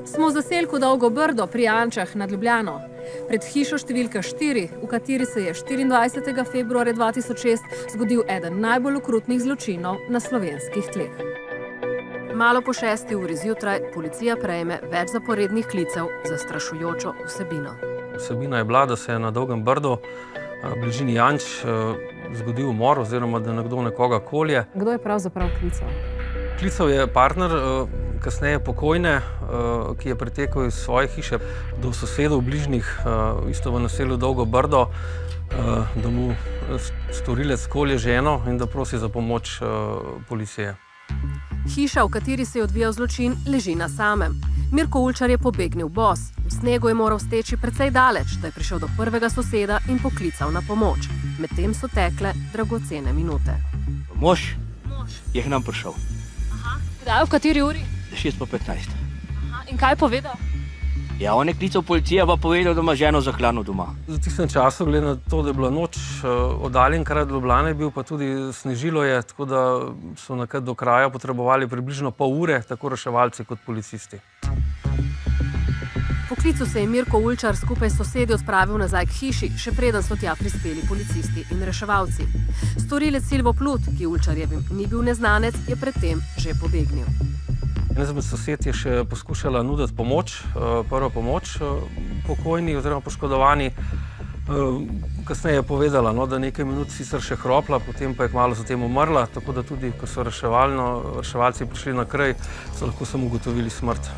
Smo v zaselku Dolgo Brdo pri Ančah nad Ljubljano. Pred hišo številka 4, v kateri se je 24. februarja 2006 zgodil eden najbolj okrutnih zločinov na slovenskih tleh. Malo po 6. uri zjutraj policija prejme več zaporednih klicev za strašujočo vsebino. Vsebina je bila, da se je na Dolgem Brdu, v bližini Janč, zgodil umor oziroma da nekdo nekoga kolje. Kdo je pravzaprav klical? Klical je partner, kasneje pokojne, ki je pretekel iz svoje hiše do sosedov bližnjih, isto v naselju Dolgo Brdo, da mu storilec kolje ženo in da prosi za pomoč policije. Hiša, v kateri se je odvijal zločin, leži na samem. Mirko Ulčar je pobegnil bos. V snegu je moral steči precej daleč, da je prišel do prvega soseda in poklical na pomoč. Medtem so tekle dragocene minute. Mož je k nam prišel. Kdaj, v kateri uri? 6:15. In kaj je povedal? Ja, on je klical policijo, pa povedal, da ima ženo zaklano doma. V tistem času, glede na to, da je bila noč, oddaljen kraj od Ljubljane bil, pa tudi snežilo je, tako da so nekaj do kraja potrebovali približno pol ure, tako reševalci kot policisti. Po klicu se je Mirko Ulčar skupaj s sosedi odpravil nazaj k hiši, še preden so tja prispeli policisti in reševalci. Storilec Silvo Plut, ki Ulčarjevim ni bil neznanec, je predtem že pobegnil. Ena izmed sosed je še poskušala nuditi pomoč, prvo pomoč pokojni oziroma poškodovani. Kasneje je povedala, da nekaj minut sicer še hropla, potem pa je kmalu zatem umrla, tako da tudi, ko so reševalci prišli na kraj, so lahko samo ugotovili smrt.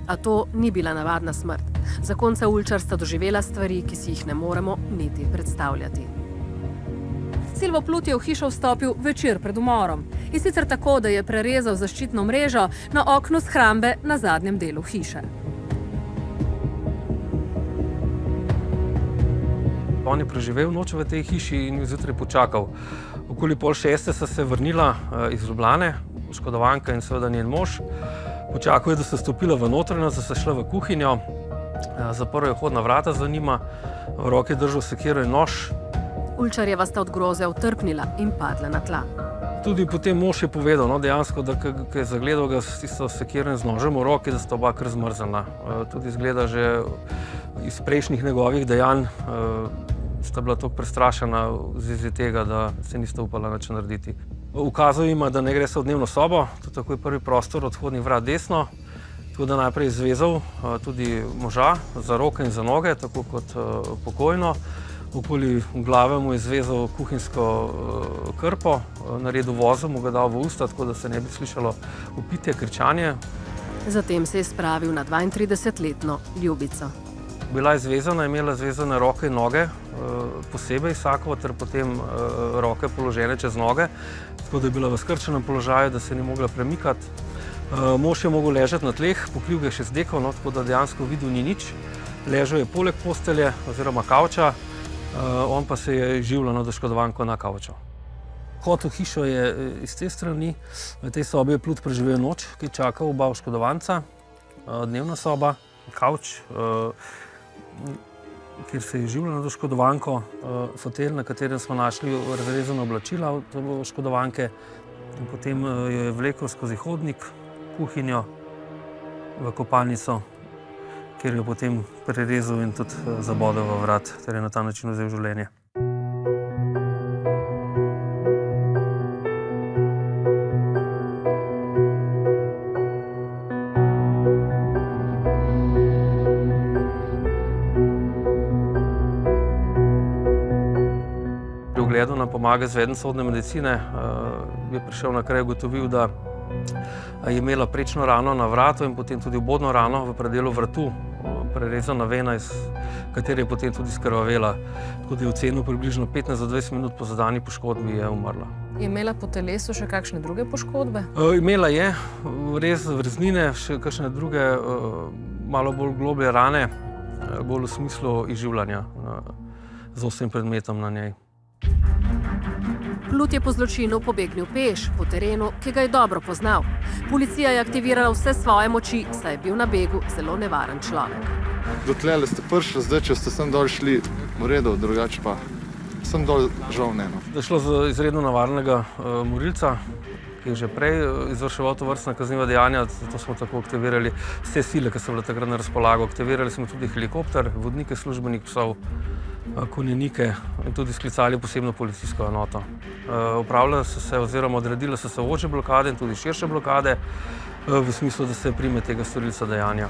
A to ni bila navadna smrt. Zakonca Ulčar sta doživela stvari, ki si jih ne moremo niti predstavljati. Silvo Plut je v hišo vstopil večer pred umorom. In sicer tako, da je prerezal zaščitno mrežo na oknu shrambe na zadnjem delu hiše. On je preživel noč v tej hiši in jo zjutraj počakal. Okoli 5:30 sta se vrnila iz Ljubljane, oškodovanka in seveda njen mož. Počakal je, da sta stopila v notranjost, da sta šla v kuhinjo. Zaprl je vhodna vrata za njima, v roki je držal sekiro in nož. Ulčarjeva sta od groze utrpnila in padla na tla. Tudi potem mož je povedal, dejansko, da ko je zagledal ga s tisto sekiro in z nožem v roki, da sta oba kar zmrznjena. Tudi izgleda že iz prejšnjih njegovih dejanj sta bila toliko prestrašena v zvezi tega, da se nista upala nič narediti. Ukazal jima, da ne gre se v dnevno sobo, to tako je prvi prostor od vhodnih vrat desno, tako da najprej izvezal tudi moža za roke in za noge, tako kot pokojno. Okoli glave mu je izvezal kuhinjsko krpo, naredil vozel, mu ga dal v usta, tako da se ne bi slišalo vpitje, kričanje. Zatem se je spravil na 32-letno ljubico. Bila je zvezana, imela zvezane roke in noge, posebej vsakovo, ter potem roke položene čez noge, tako da je bila v skrčenem položaju, da se ni mogla premikati. Mož je mogel ležati na tleh, pokril ga je še z deko, tako da dejansko videl ni nič. Ležal je poleg postelje oziroma kavča, on pa se je življal nad oškodovanko na kavču. Vhod v hišo je iz te strani, v tej sobi je Plut preživel noč, ki je čakal oba oškodovanca, dnevna soba, kavč, kjer se je življal nad oškodovanko, fotelj, na katerem smo našli razrezana oblačila od oškodovanke, in potem jo je vlekel skozi hodnik, kuhinjo, v kopalnico, kjer jo je potem prerezal in tudi zabodel v vrat, ter je na ta način vzel življenje. Pri ogledu nam pomaga izvedenec sodne medicine, je prišel na kraj, ugotovil, da je imela prečno rano na vratu in potem tudi vbodno rano v predelu vratu, prerezana vena, iz katere je potem tudi skrvavela. Tako da je ocenil približno 15 do 20 minut po zadani poškodbi je umrla. Je imela po telesu še kakšne druge poškodbe? Imela je res vreznine, še kakšne druge malo bolj globlje rane, bolj v smislu izživljanja z ostrim predmetom na njej. Plut je po zločinu pobegnil peš, po terenu, ki ga je dobro poznal. Policija je aktivirala vse svoje moči, saj je bil na begu zelo nevaren človek. Do tlele ste prišli, zdaj če ste sem dol šli, v redu, drugače pa Sem dol žal ne. Da je šlo za izredno nevarnega morilca, ki je že prej izvrševal tovrstna kazniva dejanja, zato smo tako aktivirali vse sile, ki so bile takrat na razpolago. Aktivirali smo tudi helikopter, vodnike službenih psov, konjenike in tudi sklicali posebno policijsko enoto. Opravljale so se oziroma odredile so se ožje blokade in tudi širše blokade v smislu, da se prime tega storilca dejanja.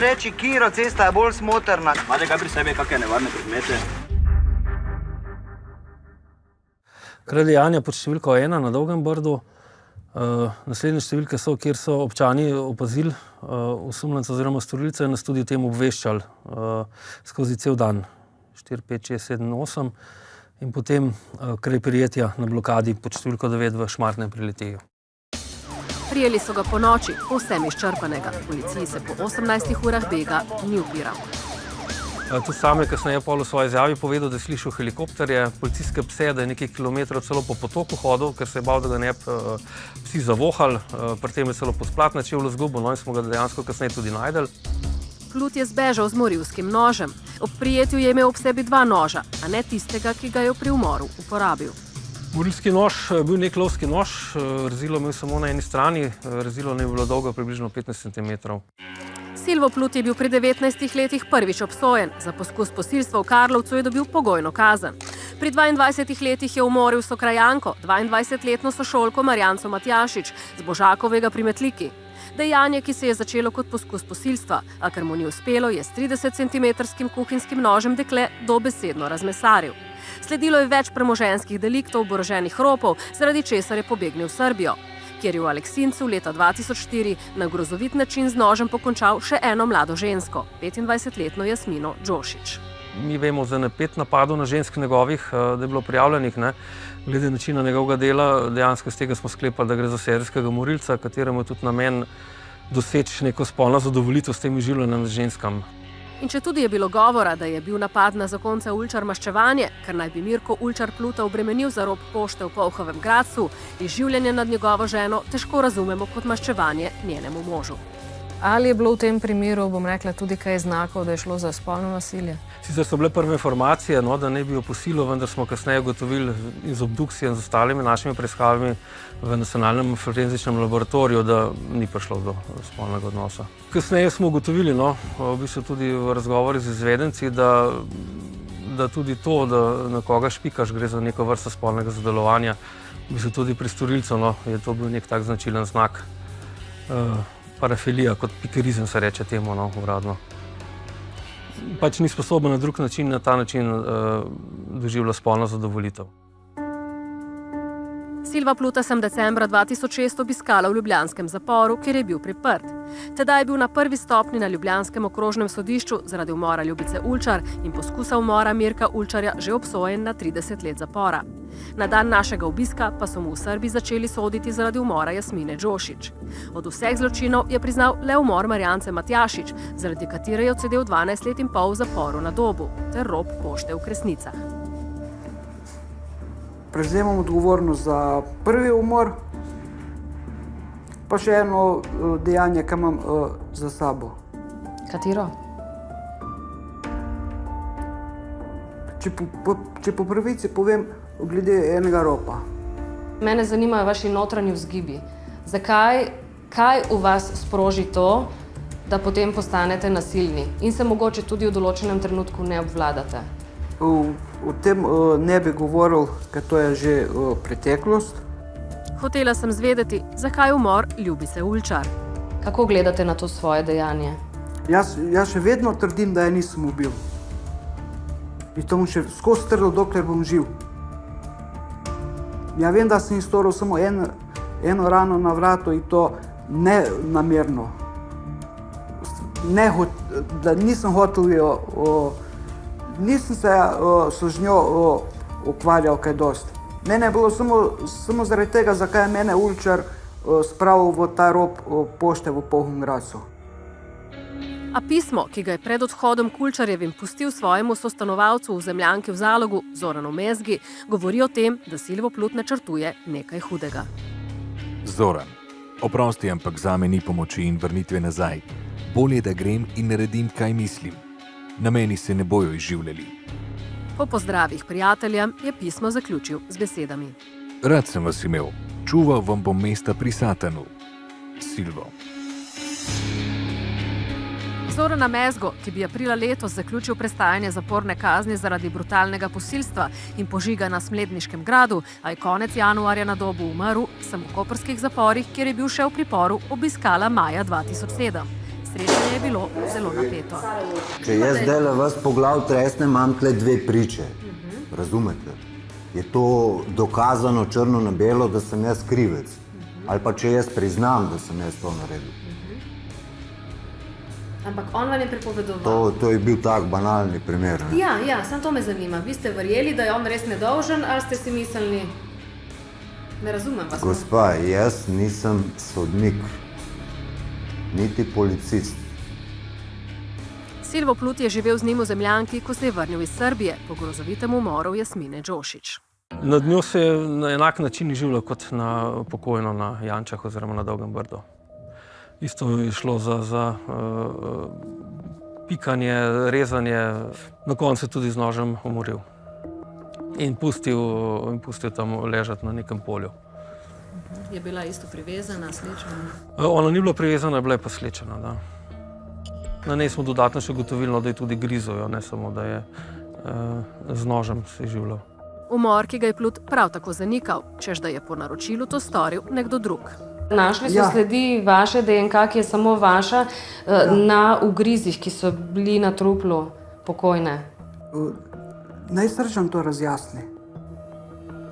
Reči, katera cesta je bolj smotrna. Imate kaj pri sebi, kakšne nevarne predmete? Kraj dejanja pod številko 1 na Dolgem Brdu. Naslednje številke so, kjer so občani opazili osumljenca oziroma storilca in nas tudi o tem obveščali skozi cel dan. 4, 5, 6, 7, 8 in potem kraj prijetja na blokadi pod številko 9 v Šmartnem pri Litiji. Prijeli so ga po noči, povsem izčrpanega. Policiji se po 18 urah bega ni upiral. Tudi sam je kasneje pol v svoji izjavi povedal, da je slišal helikopterje, policijske pse, da je nekaj kilometrov celo po potoku hodil, ker se je bal, da ga ne bi psi zavohali. Pri tem je celo podplat na čevlju zgubil, no in smo ga dejansko kasneje tudi najdeli. Plut je zbežal z morilskim nožem. Ob prijetju je imel ob sebi 2 noža, a ne tistega, ki ga je pri umoru uporabil. Morilski nož je bil nek lovski nož, rezilo imel samo na eni strani, rezilo ne je bilo dolgo približno 15 cm. Silvo Plut je bil pri 19 letih prvič obsojen. Za poskus posilstva v Karlovcu je dobil pogojno kazen. Pri 22 letih je umoril sokrajanko, 22-letno sošolko Marjanco Matjašič z Božakovega pri Metliki. Dejanje, ki se je začelo kot poskus posilstva, a ker mu ni uspelo, je s 30-centimetrskim kuhinjskim nožem dekle dobesedno razmesaril. Sledilo je več premoženjskih deliktov, oboroženih ropov, zaradi česar je pobegnil v Srbijo, kjer je v Aleksincu leta 2004 na grozovit način z nožem pokončal še eno mlado žensko, 25-letno Jasmino Đošić. Mi vemo za 5 napadov na žensk njegovih, da je bilo prijavljenih, ne. Glede načina njegovega dela, dejansko iz tega smo sklepali, da gre za serijskega morilca, kateremu je tudi namen doseči neko spolno zadovoljitev s tem izživljanjem z ženskam. In četudi je bilo govora, da je bil napad na zakonca Ulčar maščevanje, ker naj bi Mirko Ulčar Pluta obremenil za rop pošte v Polhovem Gradcu, izživljanje nad njegovo ženo težko razumemo kot maščevanje njenemu možu. Ali je bilo v tem primeru, bom rekla, tudi kaj znakov, da je šlo za spolno nasilje? Sicer so bile prve informacije, no, da ne bi jo posilil, vendar smo kasneje ugotovili iz obdukcije in z ostalimi našimi preiskavami v Nacionalnem forenzičnem laboratoriju, da ni prišlo do spolnega odnosa. Kasneje smo ugotovili, no, v bistvu tudi v razgovoru z izvedenci, da tudi to, da na koga špikaš, gre za neko vrsto spolnega zadelovanja. V bistvu tudi pri storilcu, no, je to bil nek tak značilen znak. Parafilija, kot pikerizem se reče temu, no, uradno. Pač ni sposoben na drug način, na ta način doživlja spolno zadovoljitev. Silva Pluta sem decembra 2006 obiskala v ljubljanskem zaporu, kjer je bil priprt. Tedaj je bil na prvi stopnji na ljubljanskem okrožnem sodišču zaradi umora Ljubice Ulčar in poskusa umora Mirka Ulčarja že obsojen na 30 let zapora. Na dan našega obiska pa so mu v Srbiji začeli soditi zaradi umora Jasmine Đošić. Od vseh zločinov je priznal le umor Marjance Matjašič, zaradi katere je odsedel 12 let in pol v zaporu na Dobu, ter rop pošte v Kresnicah. Prevzemam odgovornost za prvi umor, pa še eno dejanje, ki imam za sabo. Katero? Če po pravici povem glede enega ropa. Mene zanimajo vaši notranji vzgibi. Zakaj, kaj v vas sproži to, da potem postanete nasilni in se mogoče tudi v določenem trenutku ne obvladate? O tem ne bi govoril, ker to je že preteklost. Hotela sem zvedeti, zakaj umor Ljubice Ulčar. Kako gledate na to svoje dejanje? Jaz še vedno trdim, da je nisem ubil. In to bom še skozi trdil, dokler bom živ. Ja vem, da sem storil samo eno rano na vratu in to ne namerno. Da nisem hotel nisem se z njo ukvarjal kaj dosti. Mene je bilo samo zaradi tega, zakaj je mene Ulčar spravil v ta rob pošte v Polhovem Gradcu. A pismo, ki ga je pred odhodom k Ulčarjevim pustil svojemu sostanovalcu v zemljanki v Zalogu, Zoranu Mezgi, govori o tem, da Silvo Plut načrtuje nekaj hudega. Zoran, Oprosti, ampak zame ni pomoči in vrnitve nazaj. Bolje, da grem in naredim, kaj mislim. Na meni se ne bojo izživljali. Po pozdravih prijateljem je pismo zaključil z besedami. Rad sem vas imel. Čuval vam bom mesta pri Satanu. Silvo. Zorana Mezgo, ki bi aprila letos zaključil prestajanje zaporne kazni zaradi brutalnega posilstva in požiga na Smledniškem gradu, a je konec januarja na Dobu umrl, sem v koprskih zaporih, kjer je bil še v priporu, obiskala maja 2007. Srečanje je bilo zelo napeto. Če jaz zdaj vas po glav tresnem, imam tle dve priče. Razumete? Je to dokazano črno na belo, da sem jaz krivec. Ali pa če jaz priznam, da sem jaz to naredil. Ampak on vam je pripovedoval. To je bil tak banalni primer. Ja, samo to me zanima. Vi ste verjeli, da je on res nedolžen, ali ste si mislili, ne razumem vas. Gospa, jaz nisem sodnik, niti policist. Silvo Plut je živel z njim v Zemljanki, ko se je vrnil iz Srbije po grozovitem umoru Jasmine Džošić. Nad njo se je na enak način živelo kot na pokojno na Jančah oziroma na Dolgem Brdu. Isto je šlo za pikanje, rezanje, na koncu tudi z nožem umoril. In pustil tam ležati na nekem polju. Je bila isto privezana, slečena? Ona ni bila privezana, bila je pa slečena, da. Na njej smo dodatno še ugotovili, da je tudi grizojo, ne samo, da je z nožem se življal. Umor, ki ga je Plut prav tako zanikal, češ da je po naročilu to storil nekdo drug. Našli so sledi vaše DNK, ki je samo vaša, na ugrizih, ki so bili na truplu pokojne. Naj Srđan to razjasni.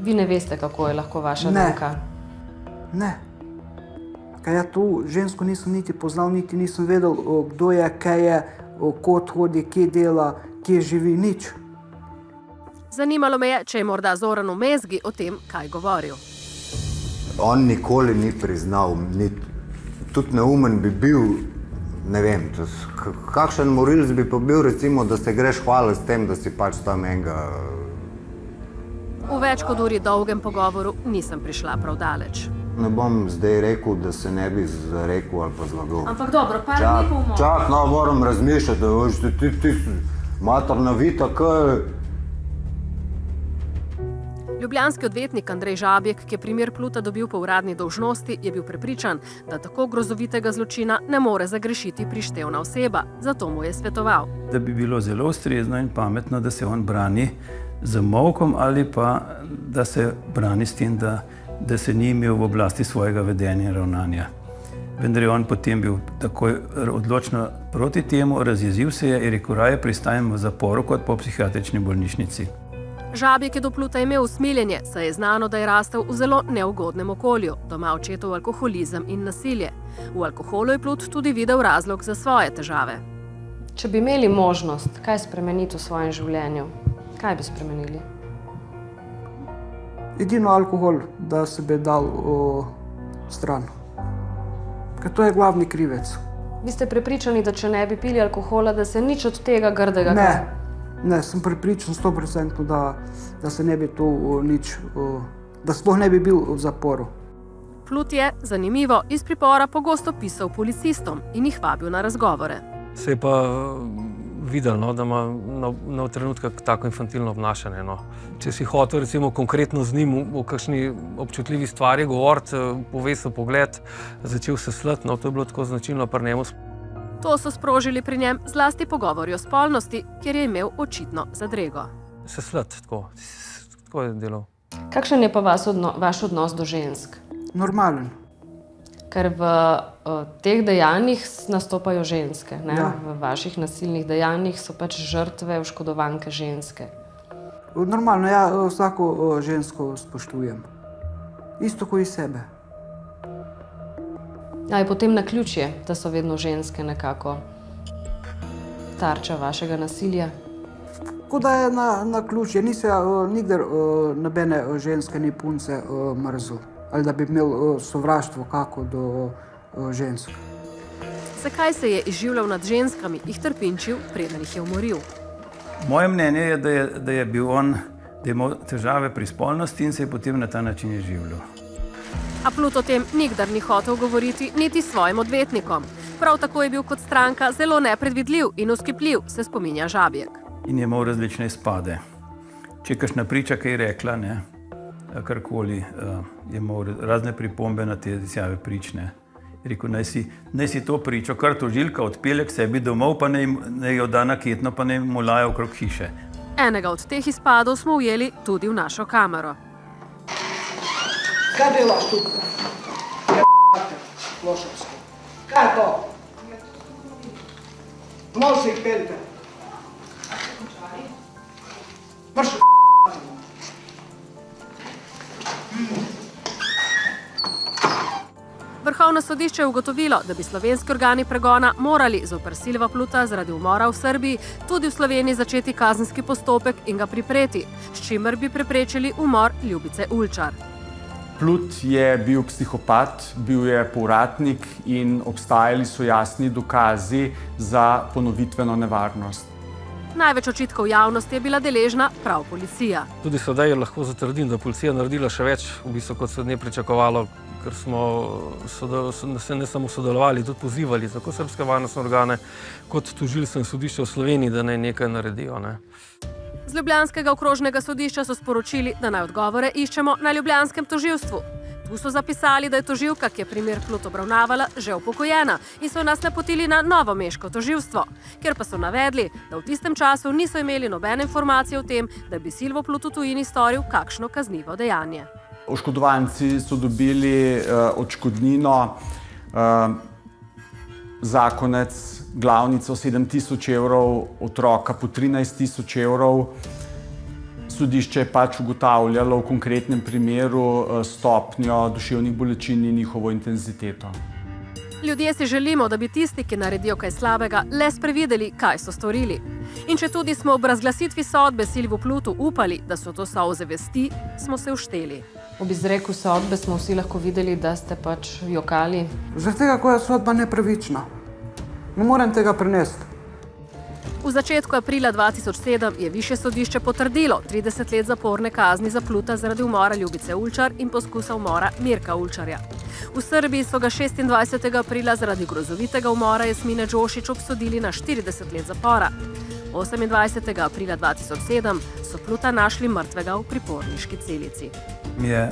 Vi ne veste, kako je lahko vaša DNK? Ne. Kaj ja tu žensko nisem niti poznal, niti nisem vedel, kdo je, kaj je, kod hodi, kje dela, kje živi, nič. Zanimalo me je, če je morda Zoranu Mezgi o tem kaj govoril. On nikoli ni priznal, tudi neumen bi bil, ne vem, kakšen morilc bi pa bil, recimo, da se greš hvaliti s tem, da si pač tam enega. V več kot uri dolgem pogovoru nisem prišla prav daleč. Ne bom zdaj rekel, da se ne bi zarekel ali pa zlagal. Ampak dobro, par dni po umoru. No, moram razmišljati, da ti materna vita, kaj. Ljubljanski odvetnik Andrej Žabjek, ki je primer Pluta dobil po uradni dolžnosti, je bil prepričan, da tako grozovitega zločina ne more zagrešiti prištevna oseba, zato mu je svetoval. Da bi bilo zelo ustrezno in pametno, da se on brani z molkom ali pa da se brani s tem, da se ni imel v oblasti svojega vedenja in ravnanja. Vendar je on potem bil takoj odločno proti temu, razjezil se je in rekel, raje pristajam v zaporu kot po psihiatrični bolnišnici. Žabjek je do Pluta imel usmiljenje, saj je znano, da je rastel v zelo neugodnem okolju, doma očetov alkoholizem in nasilje. V alkoholu je Plut tudi videl razlog za svoje težave. Če bi imeli možnost, kaj spremeniti v svojem življenju, kaj bi spremenili? Edino alkohol, da se bi dal stran. Ker to je glavni krivec. Vi ste prepričani, da če ne bi pili alkohola, da se nič od tega grdega... Ne, sem prepričan 100%, da se ne bi to nič, da sploh ne bi bil v zaporu. Plut je, zanimivo, iz pripora pogosto pisal policistom in jih vabil na razgovore. Se je pa videl, da ima na trenutek tako infantilno obnašanje. Če si hotel recimo konkretno z njim o kakšni občutljivi stvari govoriti, povesel pogled, začel se slati, to je bilo tako značilno pri njemu. To so sprožili pri njem zlasti pogovori o spolnosti, kjer je imel očitno zadrego. Se slati, tako je delal. Kakšen je pa vaš odnos do žensk? Normalen. Ker v teh dejanjih nastopajo ženske, ne? Ja. V vaših nasilnih dejanjih so pač žrtve, oškodovanke ženske. Normalno, ja vsako žensko spoštujem. Isto kot i sebe. A je potem naključje, da so vedno ženske nekako tarča vašega nasilja? Kot da je naključje. Nisem nikdar nobene ženske ni punce mrzl. Ali da bi imel sovraštvo kako do žensk. Zakaj se je izživljal nad ženskami, jih trpinčil, preden jih je umoril? Moje mnenje je, da je imel težave pri spolnosti in se je potem na ta način izživljal. A Plut o tem nikdar ni hotel govoriti niti svojim odvetnikom. Prav tako je bil kot stranka zelo nepredvidljiv in uskipljiv, se spominja Žabjek. In je imel različne izpade. Če je kakšna priča kaj rekla, ne, karkoli, je imel razne pripombe na te izjave prične. Je rekel, naj si to pričo, kar tožilka odpelje k sebi domov, pa naj jo da na ketno, pa naj mu laja okrog hiše. Enega od teh izpadov smo ujeli tudi v našo kamero. Kaj delaš tukaj? Lošovski. Kaj je to? Nosi jih peljte. Marš Vrhovno sodišče je ugotovilo, da bi slovenski organi pregona morali zoper Silva Pluta zaradi umora v Srbiji tudi v Sloveniji začeti kazenski postopek in ga pripreti, s čimer bi preprečili umor Ljubice Ulčar. Plut je bil psihopat, bil je povratnik in obstajali so jasni dokazi za ponovitveno nevarnost. Največ očitkov javnosti je bila deležna prav policija. Tudi sedaj lahko zatrdim, da policija naredila še več, v bistvu, kot se ne pričakovalo, ker smo se ne samo sodelovali, tudi pozivali tako srbske varnostne organe kot tožilstvo in sodišče v Sloveniji, da naj nekaj naredijo. Z ljubljanskega okrožnega sodišča so sporočili, da naj odgovore iščemo na ljubljanskem tožilstvu. Tu so zapisali, da je tožilka, ki je primer Plut obravnavala, že upokojena in so nas napotili na novomeško tožilstvo, kjer pa so navedli, da v tistem času niso imeli nobene informacije o tem, da bi Silvo Plut v tujini storil kakšno kaznivo dejanje. Oškodovanci so dobili odškodnino, zakonec glavnico 7.000 evrov, otroka po 13.000 evrov. Sodišče je pač ugotavljalo v konkretnem primeru stopnjo duševnih bolečin in njihovo intenziteto. Ljudje si želimo, da bi tisti, ki naredijo kaj slabega, le sprevideli, kaj so storili. In če tudi smo ob razglasitvi sodbe Silvu Plutu upali, da so to solze vesti, smo se ušteli. Ob izreku sodbe smo vsi lahko videli, da ste pač jokali. Zaradi tega, ko je sodba nepravična. Ne morem tega prenesti. V začetku aprila 2007 je Višje sodišče potrdilo 30 let zaporne kazni za Pluta zaradi umora Ljubice Ulčar in poskusa umora Mirka Ulčarja. V Srbiji so ga 26. aprila zaradi grozovitega umora Jasmine Đošić obsodili na 40 let zapora. 28. aprila 2007 so Pluta našli mrtvega v priporniški celici. Je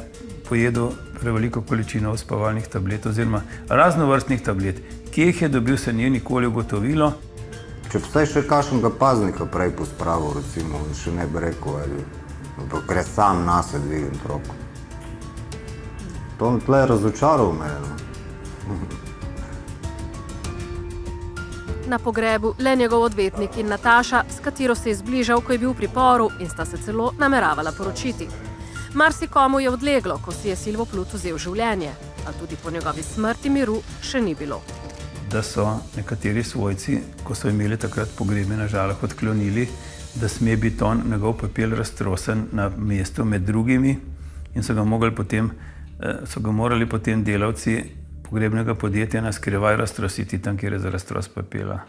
pojedel preveliko količino uspavalnih tablet oziroma raznovrstnih tablet. Kje jih je dobil, se ni nikoli ugotovilo. Če obstaj še kakšnega paznika prej pospravil, recimo, in še ne bi rekel, ali gre sam nase dvigem troko. To me tle razočaral me. Na pogrebu le njegov odvetnik in Nataša, s katero se je zbližal, ko je bil v priporu in sta se celo nameravala poročiti. Marsikomu je odleglo, ko si je Silvo Plut vzel življenje, a tudi po njegovi smrti miru še ni bilo. Da so nekateri svojci, ko so imeli takrat pogrebe na Žalah, odklonili, da sme biti on njegov pepel raztrosen na mestu med drugimi in so ga morali potem delavci pogrebnega podjetja na skrivaj raztrositi tam, kjer je za raztros pepela.